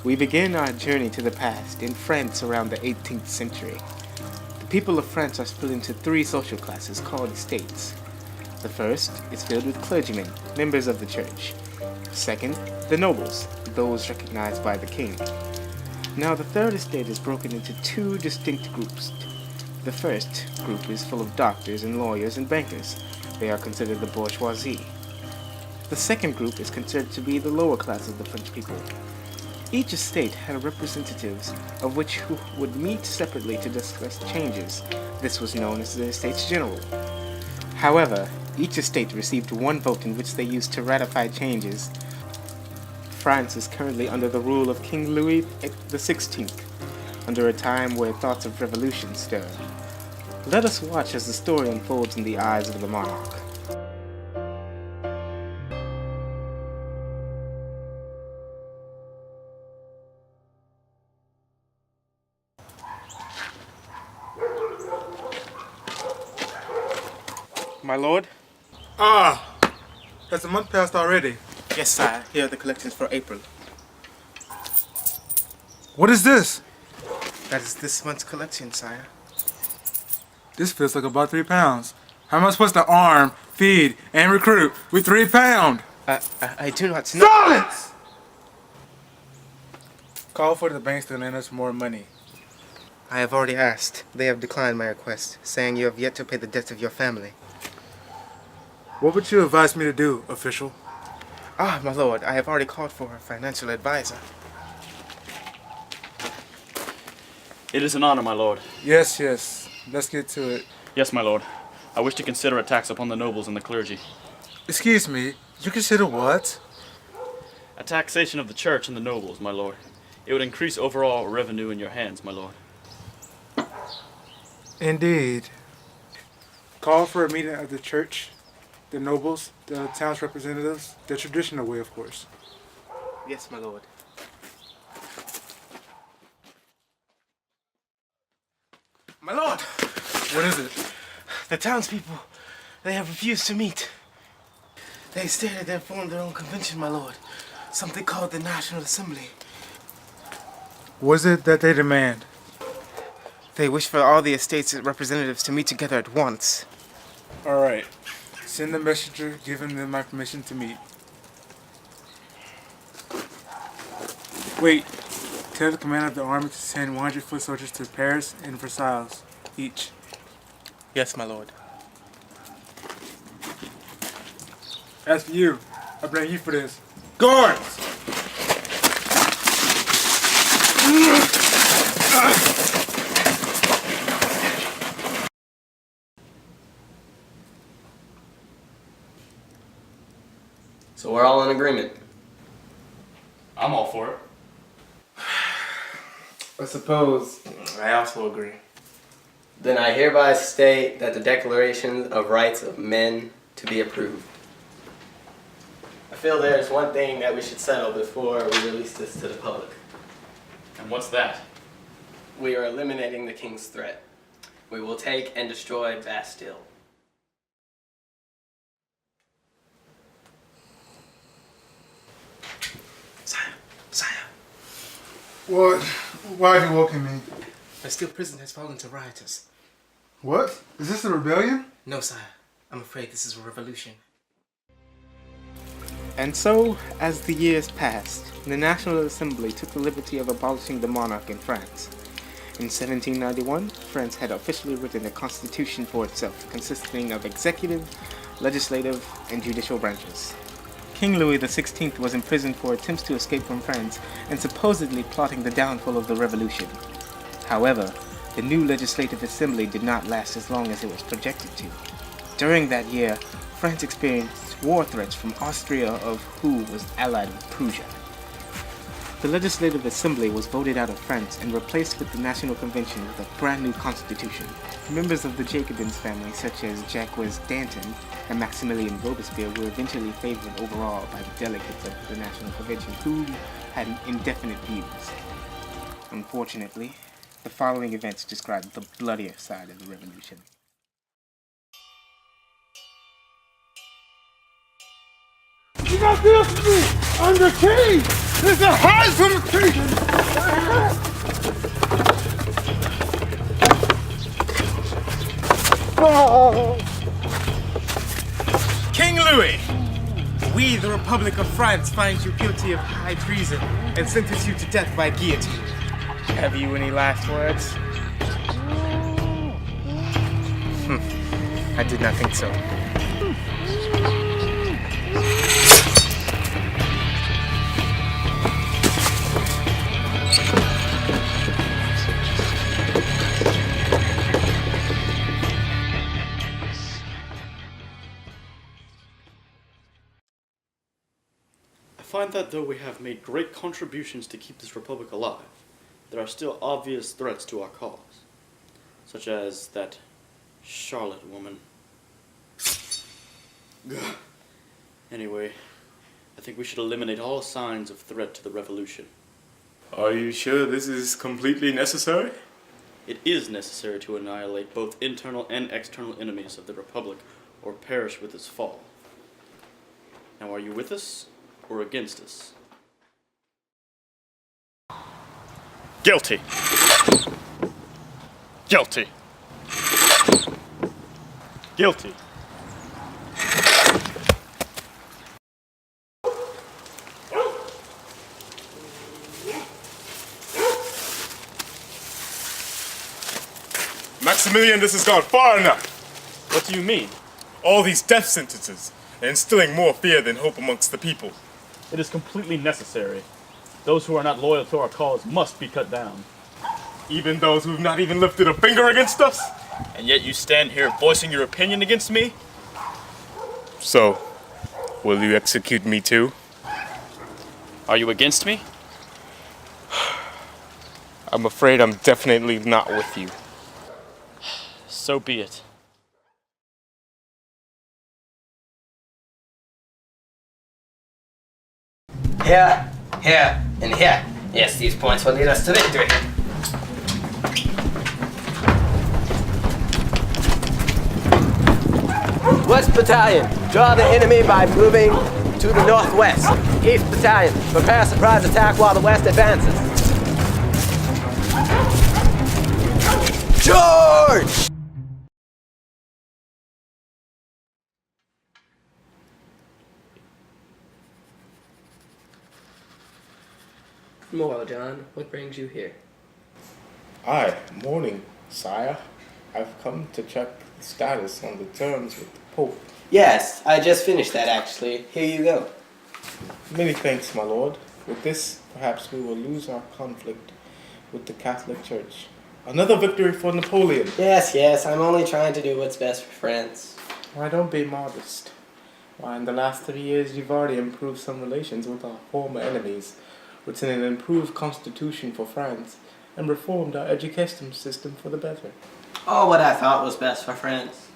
We begin our journey to the past in France around the 18th century. The people of France are split into three social classes called estates. The first is filled with clergymen, members of the church. Second, the nobles, those recognized by the king. Now the third estate is broken into two distinct groups. The first group is full of doctors and lawyers and bankers. They are considered the bourgeoisie. The second group is considered to be the lower class of the French people. Each estate had representatives of which who would meet separately to discuss changes. This was known as the Estates General. However, each estate received one vote in which they used to ratify changes. France is currently under the rule of King Louis XVI, under a time where thoughts of revolution stir. Let us watch as the story unfolds in the eyes of the monarch. My lord? Ah! Has a month passed already? Yes, sire. Here are the collections for April. What is this? That is this month's collection, sire. This feels like about 3 pounds. How am I supposed to arm, feed, and recruit with 3 pounds? I do not know. Silence! Call for the banks to lend us more money. I have already asked. They have declined my request, saying you have yet to pay the debts of your family. What would you advise me to do, official? Ah, my lord, I have already called for a financial advisor. It is an honor, my lord. Yes, yes. Let's get to it. Yes, my lord. I wish to consider a tax upon the nobles and the clergy. Excuse me, you consider what? A taxation of the church and the nobles, my lord. It would increase overall revenue in your hands, my lord. Indeed. Call for a meeting of the church, the nobles, the town's representatives, the traditional way, of course. Yes, my lord. My lord! What is it? The townspeople, they have refused to meet. They stated they formed their own convention, my lord. Something called the National Assembly. What is it that they demand? They wish for all the estates' representatives to meet together at once. All right. Send the messenger giving them my permission to meet. Wait. Tell the commander of the army to send 100 foot soldiers to Paris and Versailles, each. Yes, my lord. As for you, I blame you for this. Guards! So we're all in agreement. I'm all for it. I suppose I also agree. Then I hereby state that the Declaration of Rights of Men to be approved. I feel there's one thing that we should settle before we release this to the public. And what's that? We are eliminating the king's threat. We will take and destroy Bastille. Sire. What? Why have you woken me? Bastille prison has fallen to rioters. What? Is this a rebellion? No, sire. I'm afraid this is a revolution. And so, as the years passed, the National Assembly took the liberty of abolishing the monarch in France. In 1791, France had officially written a constitution for itself, consisting of executive, legislative, and judicial branches. King Louis XVI was imprisoned for attempts to escape from France and supposedly plotting the downfall of the revolution. However, the new Legislative Assembly did not last as long as it was projected to. During that year, France experienced war threats from Austria, of who was allied with Prussia. The Legislative Assembly was voted out of France and replaced with the National Convention with a brand new constitution. Members of the Jacobins family, such as Jacques Danton and Maximilien Robespierre, were eventually favored overall by the delegates of the National Convention, who had indefinite views. Unfortunately, the following events describe the bloodier side of the revolution. You got this! I'm the king! It's a hide from the king! King Louis, we, the Republic of France, find you guilty of high treason and sentence you to death by guillotine. Have you any last words? I did not think so. I find that though we have made great contributions to keep this republic alive, there are still obvious threats to our cause, such as that Charlotte woman. Gah. Anyway, I think we should eliminate all signs of threat to the revolution. Are you sure this is completely necessary? It is necessary to annihilate both internal and external enemies of the republic, or perish with its fall. Now, are you with us or against us? Guilty. Guilty. Guilty. Maximilian, this has gone far enough. What do you mean? All these death sentences, and instilling more fear than hope amongst the people. It is completely necessary. Those who are not loyal to our cause must be cut down. Even those who've not even lifted a finger against us? And yet you stand here voicing your opinion against me? So, will you execute me too? Are you against me? I'm afraid I'm definitely not with you. So be it. Here, here, and here. Yes, these points will lead us to victory. West Battalion, draw the enemy by moving to the northwest. East Battalion, prepare a surprise attack while the west advances. Charge! Well, John, what brings you here? Morning, sire. I've come to check the status on the terms with the Pope. Yes, I just finished that actually. Here you go. Many thanks, my lord. With this, perhaps we will lose our conflict with the Catholic Church. Another victory for Napoleon. Yes, I'm only trying to do what's best for France. Why, don't be modest. Why, in the last 3 years, you've already improved some relations with our former enemies, written an improved constitution for France, and reformed our education system for the better. All what I thought was best for France.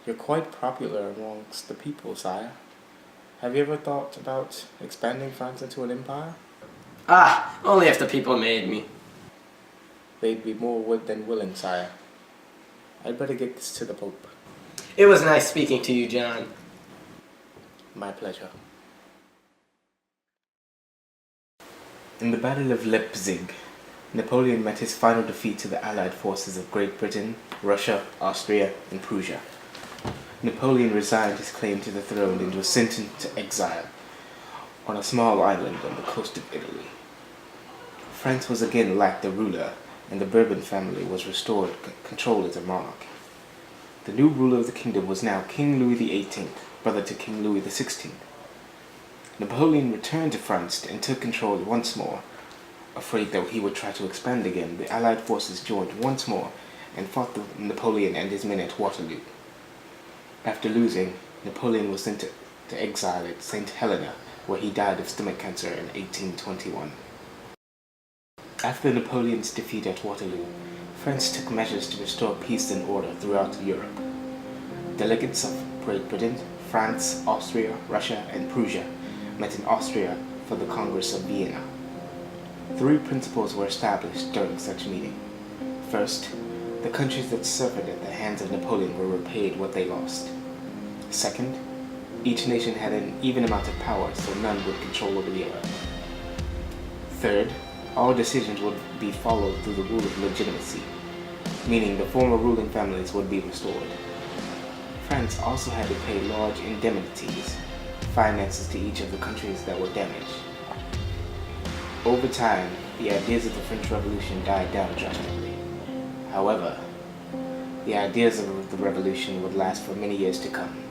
You're quite popular amongst the people, sire. Have you ever thought about expanding France into an empire? Only if the people made me. They'd be more than willing, sire. I'd better get this to the Pope. It was nice speaking to you, John. My pleasure. In the Battle of Leipzig, Napoleon met his final defeat to the Allied forces of Great Britain, Russia, Austria, and Prussia. Napoleon resigned his claim to the throne and was sentenced to exile on a small island on the coast of Italy. France was again lacked a ruler, and the Bourbon family was restored control as a monarch. The new ruler of the kingdom was now King Louis XVIII, brother to King Louis XVI. Napoleon returned to France and took control once more. Afraid that he would try to expand again, the Allied forces joined once more and fought Napoleon and his men at Waterloo. After losing, Napoleon was sent to exile at St. Helena, where he died of stomach cancer in 1821. After Napoleon's defeat at Waterloo, France took measures to restore peace and order throughout Europe. Delegates of Great Britain, France, Austria, Russia, and Prussia met in Austria for the Congress of Vienna. 3 principles were established during such meeting. First, the countries that suffered at the hands of Napoleon were repaid what they lost. Second, each nation had an even amount of power, so none would control over the other. Third, all decisions would be followed through the rule of legitimacy, meaning the former ruling families would be restored. France also had to pay large indemnities, finances to each of the countries that were damaged. Over time, the ideas of the French Revolution died down drastically. However, the ideas of the revolution would last for many years to come.